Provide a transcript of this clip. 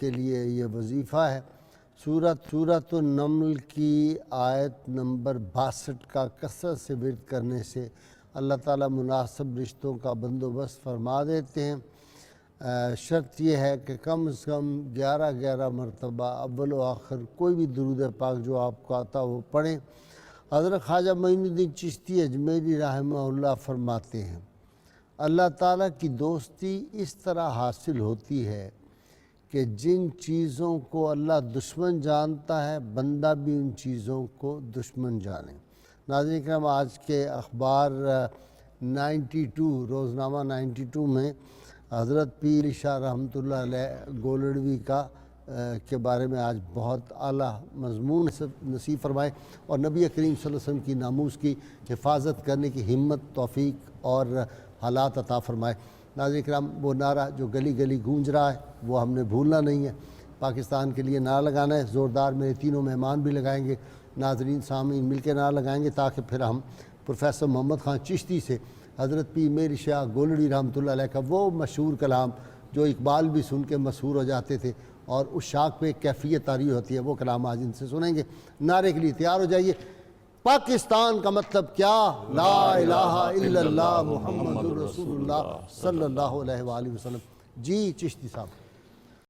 کے لیے یہ وظیفہ ہے۔ سورۃ النمل کی آیت نمبر 62 کا کثرت سے ورد کرنے سے اللہ تعالیٰ مناسب رشتوں کا بندوبست فرما دیتے ہیں۔ شرط یہ ہے کہ کم از کم 11 مرتبہ اول و آخر کوئی بھی درود پاک جو آپ کو آتا وہ پڑھیں۔ حضرت خواجہ معین الدین چشتی اجمیری رحمہ اللہ فرماتے ہیں اللہ تعالیٰ کی دوستی اس طرح حاصل ہوتی ہے کہ جن چیزوں کو اللہ دشمن جانتا ہے بندہ بھی ان چیزوں کو دشمن جانے۔ ناظرین کرام، آج کے اخبار 92 روزنامہ 92 میں حضرت پیر شاہ رحمۃ اللہ علیہ گولڑوی کے بارے میں آج بہت اعلیٰ مضمون نصیب فرمائے اور نبی کریم صلی اللہ علیہ وسلم کی ناموس کی حفاظت کرنے کی ہمت، توفیق اور حالات عطا فرمائے۔ ناظرین کرام، وہ نعرہ جو گلی گلی گونج رہا ہے وہ ہم نے بھولنا نہیں ہے۔ پاکستان کے لیے نعرہ لگانا ہے، زوردار میرے تینوں مہمان بھی لگائیں گے، ناظرین سامعین مل کے نعرہ لگائیں گے تاکہ پھر ہم پروفیسر محمد خان چشتی سے حضرت پیر میر شاہ گولڑی رحمۃ اللہ علیہ کا وہ مشہور کلام جو اقبال بھی سن کے مشہور ہو جاتے تھے اور اس شاخ پہ ایک کیفیت طاری ہوتی ہے، وہ کلام آج ان سے سنیں گے۔ نعرے کے لیے تیار ہو جائیے۔ پاکستان کا مطلب کیا؟ لا الہ الا اللہ محمد رسول اللہ صلی اللہ علیہ وآلہ وسلم۔ جی چشتی صاحب۔